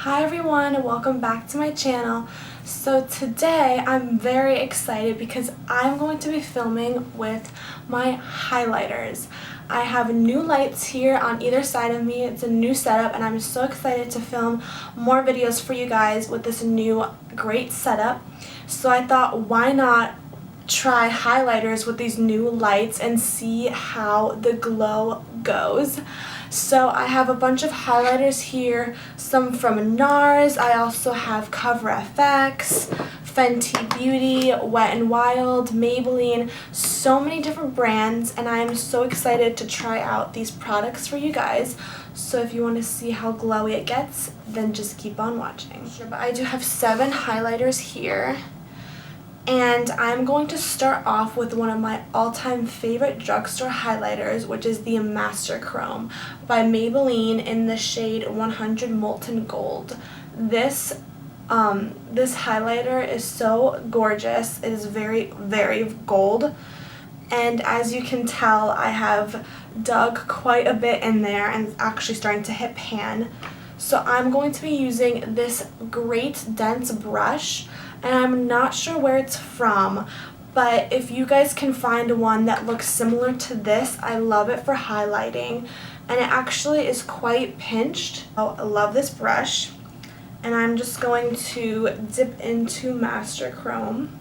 Hi everyone, and welcome back to my channel. So today I'm very excited because I'm going to be filming with my highlighters. I have new lights here on either side of me. It's a new setup and I'm so excited to film more videos for you guys with this new great setup. So I thought, why not try highlighters with these new lights and see how the glow goes. So I have a bunch of highlighters here, some from NARS. I also have Cover FX, Fenty Beauty, Wet n Wild, Maybelline, so many different brands, and I am so excited to try out these products for you guys. So if you want to see how glowy it gets, then just keep on watching. But I do have 7 highlighters here. And I'm going to start off with one of my all-time favorite drugstore highlighters, which is the Master Chrome by Maybelline in the shade 100 Molten Gold. This highlighter is so gorgeous. It is very, very gold. And as you can tell, I have dug quite a bit in there and it's actually starting to hit pan. So I'm going to be using this great dense brush, and I'm not sure where it's from, but if you guys can find one that looks similar to this, I love it for highlighting, and it actually is quite pinched. Oh, I love this brush, and I'm just going to dip into Master Chrome,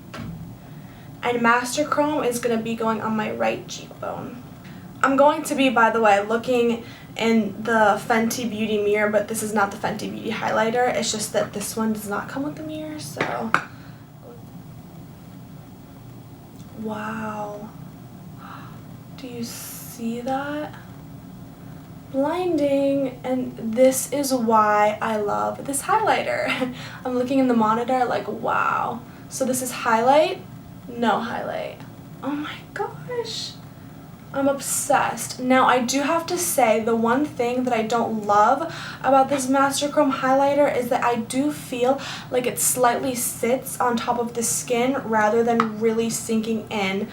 and Master Chrome is going to be going on my right cheekbone. I'm going to be, by the way, looking in the Fenty Beauty mirror, but this is not the Fenty Beauty highlighter. It's just that this one does not come with the mirror, so. Wow. Do you see that? Blinding, and this is why I love this highlighter. I'm looking in the monitor like, wow. So this is highlight, no highlight. Oh my gosh. I'm obsessed. Now I do have to say, the one thing that I don't love about this Master Chrome highlighter is that I do feel like it slightly sits on top of the skin rather than really sinking in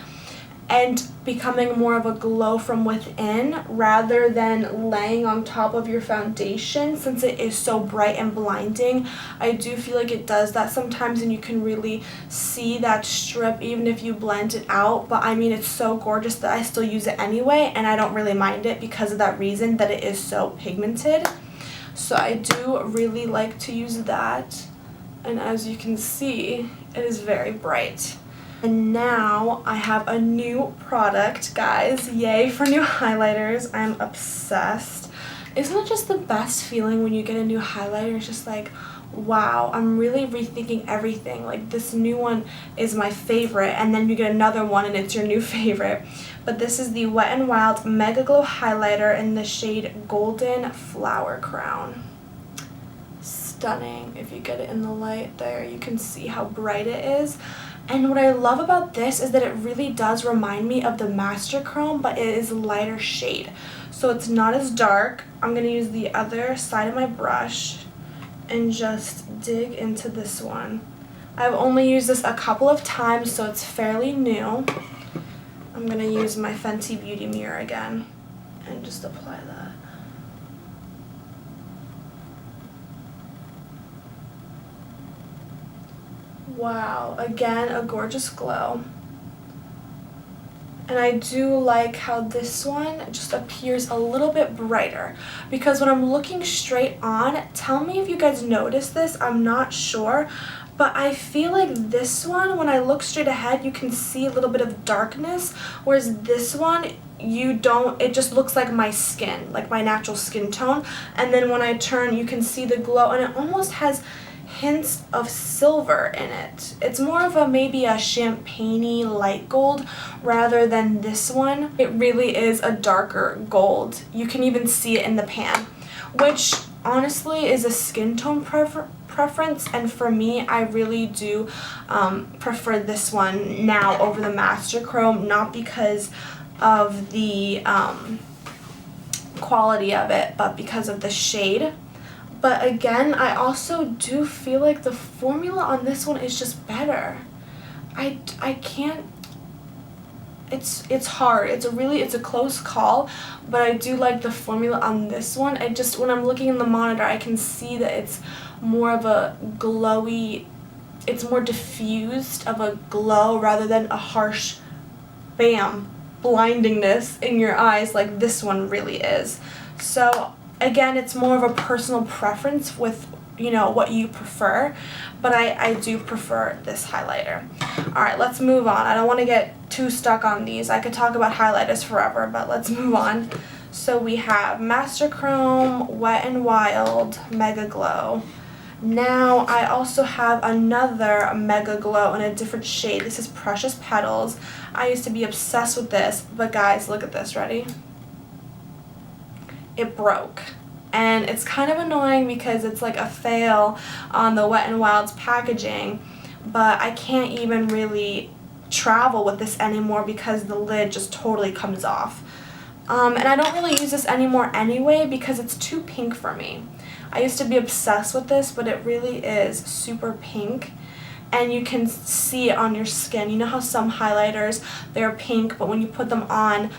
and becoming more of a glow from within rather than laying on top of your foundation. Since it is so bright and blinding, I do feel like it does that sometimes, and you can really see that strip even if you blend it out. But I mean, it's so gorgeous that I still use it anyway, and I don't really mind it because of that reason, that it is so pigmented. So I do really like to use that, and as you can see, it is very bright. And now I have a new product, guys. Yay for new highlighters. I'm obsessed. Isn't it just the best feeling when you get a new highlighter? It's just like, wow, I'm really rethinking everything. Like, this new one is my favorite, and then you get another one and it's your new favorite. But this is the Wet n Wild MegaGlow highlighter in the shade Golden Flower Crown. Stunning. If you get it in the light there, you can see how bright it is. And what I love about this is that it really does remind me of the Master Chrome, but it is a lighter shade. So it's not as dark. I'm going to use the other side of my brush and just dig into this one. I've only used this a couple of times, so it's fairly new. I'm going to use my Fenty Beauty mirror again and just apply that. Wow, again, a gorgeous glow. And I do like how this one just appears a little bit brighter, because when I'm looking straight on, tell me if you guys notice this, I'm not sure, but I feel like this one, when I look straight ahead, you can see a little bit of darkness, whereas this one, you don't. It just looks like my skin, like my natural skin tone, and then when I turn, you can see the glow, and it almost has hints of silver in it. It's more of a maybe a champagne-y light gold rather than this one. It really is a darker gold. You can even see it in the pan, which honestly is a skin tone preference, and for me, I really do prefer this one now over the Master Chrome, not because of the quality of it, but because of the shade. But again, I also do feel like the formula on this one is just better. I can't it's hard. It's a close call, but I do like the formula on this one. I just, when I'm looking in the monitor, I can see that it's more of a glowy, it's more diffused of a glow rather than a harsh bam blindingness in your eyes like this one really is. So again, it's more of a personal preference with, you know, what you prefer, but I do prefer this highlighter. Alright, let's move on. I don't want to get too stuck on these. I could talk about highlighters forever, but let's move on. So we have Master Chrome, Wet n Wild, MegaGlow. Now I also have another MegaGlow in a different shade. This is Precious Petals. I used to be obsessed with this, but guys, look at this. Ready? It broke. And it's kind of annoying because it's like a fail on the Wet n Wild's packaging, but I can't even really travel with this anymore because the lid just totally comes off. And I don't really use this anymore anyway because it's too pink for me. I used to be obsessed with this, but it really is super pink, and you can see it on your skin. You know how some highlighters, they're pink, but when you put them on,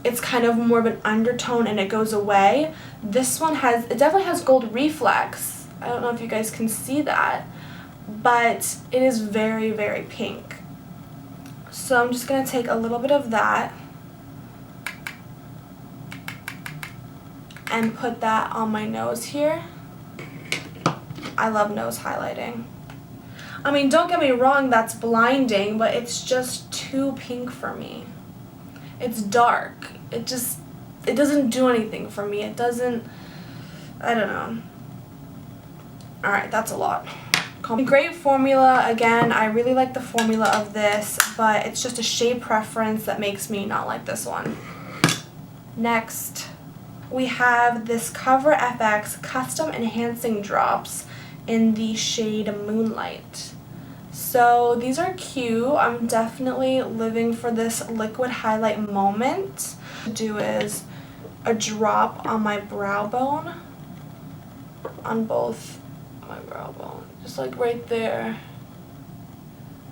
it's kind of more of an undertone and it goes away. This one it definitely has gold reflex. I don't know if you guys can see that, but it is very, very pink. So I'm just going to take a little bit of that and put that on my nose here. I love nose highlighting. I mean, don't get me wrong, that's blinding, but it's just too pink for me. It's dark. It doesn't do anything for me. It doesn't, I don't know. Alright, that's a lot. Great formula. Again, I really like the formula of this, but it's just a shade preference that makes me not like this one. Next, we have this Cover FX Custom Enhancing Drops in the shade Moonlight. So these are cute. I'm definitely living for this liquid highlight moment. What I do is a drop on my brow bone, on both my brow bone, just like right there.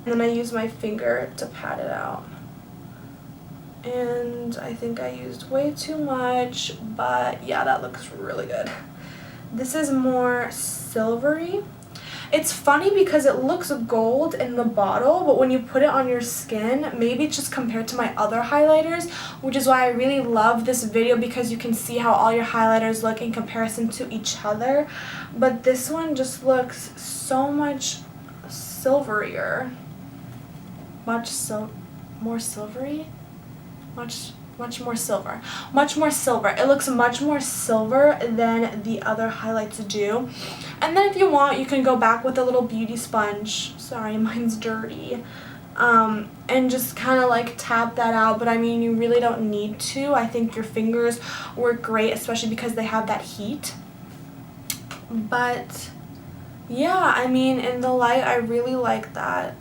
And then I use my finger to pat it out. And I think I used way too much, but yeah, that looks really good. This is more silvery. It's funny because it looks gold in the bottle, but when you put it on your skin, maybe it's just compared to my other highlighters, which is why I really love this video, because you can see how all your highlighters look in comparison to each other. But this one just looks so much silverier. More silvery? Much more silver. Much more silver. It looks much more silver than the other highlights do. And then if you want, you can go back with a little beauty sponge. Sorry, mine's dirty. And just kind of like tap that out. But I mean, you really don't need to. I think your fingers work great, especially because they have that heat. But yeah, I mean, in the light, I really like that.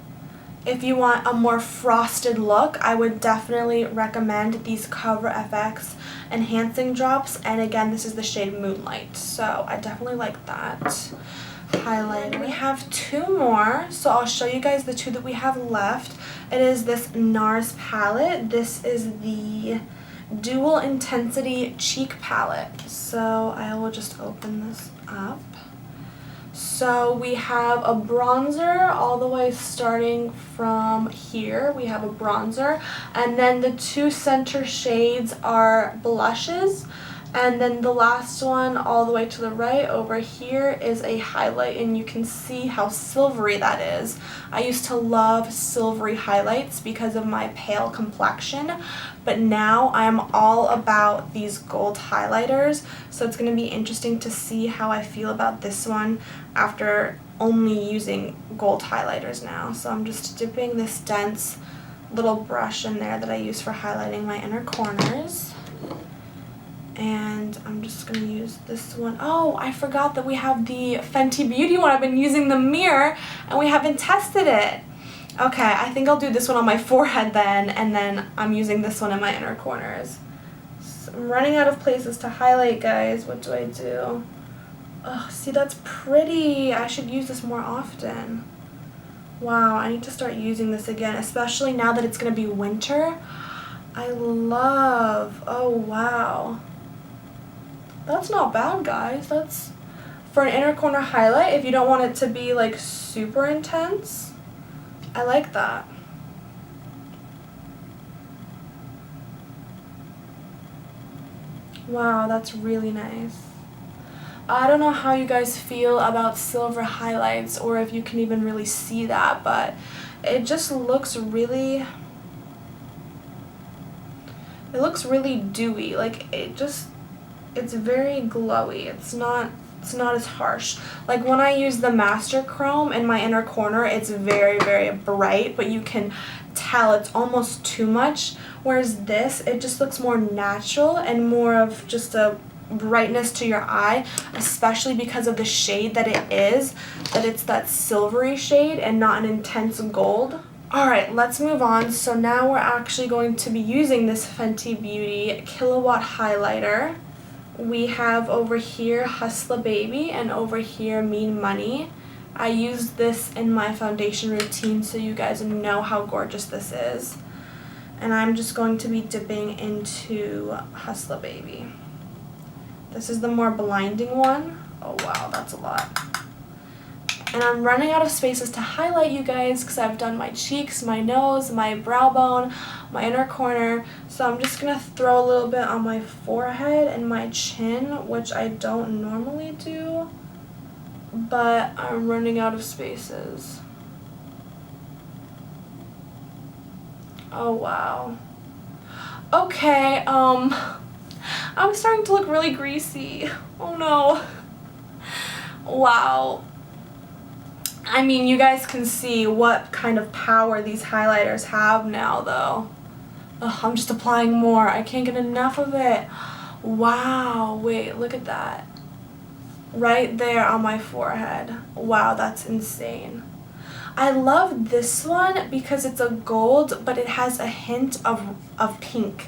If you want a more frosted look, I would definitely recommend these Cover FX Enhancing Drops. And again, this is the shade Moonlight. So I definitely like that highlighter. We have two more, so I'll show you guys the two that we have left. It is this NARS palette. This is the Dual Intensity Cheek Palette. So I will just open this up. So we have a bronzer all the way starting from here. We have a bronzer, and then the two center shades are blushes, and then the last one all the way to the right over here is a highlight, and you can see how silvery that is. I used to love silvery highlights because of my pale complexion, but now I'm all about these gold highlighters, so it's going to be interesting to see how I feel about this one after only using gold highlighters now. So I'm just dipping this dense little brush in there that I use for highlighting my inner corners. And I'm just going to use this one. Oh, I forgot that we have the Fenty Beauty one. I've been using the mirror and we haven't tested it. Okay, I think I'll do this one on my forehead then, and then I'm using this one in my inner corners. So I'm running out of places to highlight, guys. What do I do? Oh, see, that's pretty. I should use this more often. Wow, I need to start using this again, especially now that it's going to be winter. I love, oh wow. That's not bad, guys. That's for an inner corner highlight if you don't want it to be like super intense. I like that. Wow, that's really nice. I don't know how you guys feel about silver highlights or if you can even really see that, but it just looks really, it looks really dewy. Like it's very glowy. It's not as harsh. Like when I use the Master Chrome in my inner corner, it's very, very bright, but you can tell it's almost too much. Whereas this, it just looks more natural and more of just a brightness to your eye, especially because of the shade that it is, that it's that silvery shade and not an intense gold. Alright, let's move on. So now we're actually going to be using this Fenty Beauty Killawatt highlighter. We have over here Hustla Baby and over here Mean Money. I use this in my foundation routine so you guys know how gorgeous this is. And I'm just going to be dipping into Hustla Baby. This is the more blinding one. Oh wow, that's a lot. And I'm running out of spaces to highlight, you guys, because I've done my cheeks, my nose, my brow bone, my inner corner. So I'm just going to throw a little bit on my forehead and my chin, which I don't normally do. But I'm running out of spaces. Oh wow. Okay, I'm starting to look really greasy. Oh no. Wow. I mean, you guys can see what kind of power these highlighters have now though. Ugh, I'm just applying more. I can't get enough of it. Wow, wait, look at that. Right there on my forehead. Wow, that's insane. I love this one because it's a gold, but it has a hint of pink.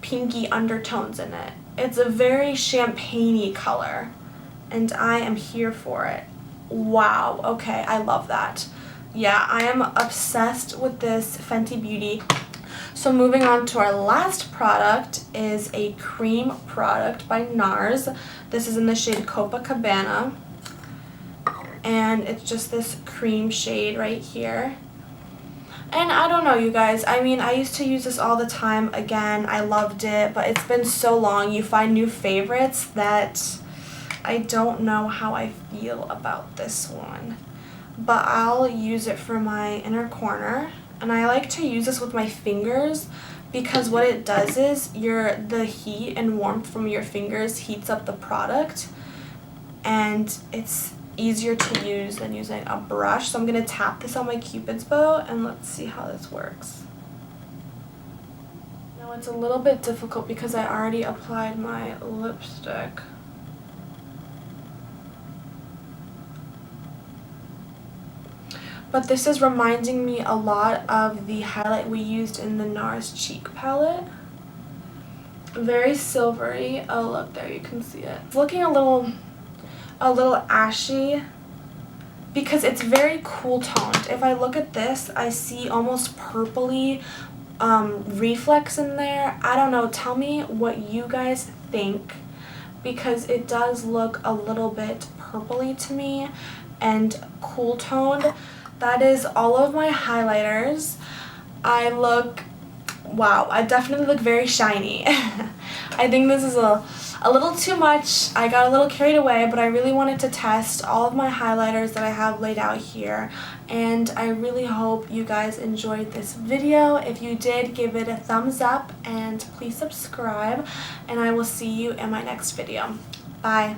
Pinky undertones in it. It's a very champagne-y color, and I am here for it. Wow, okay, I love that. Yeah, I am obsessed with this Fenty Beauty. So moving on to our last product is a cream product by NARS. This is in the shade Copacabana. And it's just this cream shade right here. And I don't know, you guys, I mean, I used to use this all the time. Again, I loved it, but it's been so long. You find new favorites that I don't know how I feel about this one. But I'll use it for my inner corner. And I like to use this with my fingers because what it does is the heat and warmth from your fingers heats up the product. And it's easier to use than using a brush. So I'm going to tap this on my Cupid's bow and let's see how this works. Now it's a little bit difficult because I already applied my lipstick. But this is reminding me a lot of the highlight we used in the NARS Cheek palette. Very silvery. Oh look, there you can see it. It's looking a little ashy because it's very cool toned. If I look at this, I see almost purpley reflex in there. I don't know, tell me what you guys think because it does look a little bit purpley to me and cool toned. That is all of my highlighters. Wow, I definitely look very shiny. I think this is a little too much. I got a little carried away, but I really wanted to test all of my highlighters that I have laid out here. And I really hope you guys enjoyed this video. If you did, give it a thumbs up and please subscribe. And I will see you in my next video. Bye.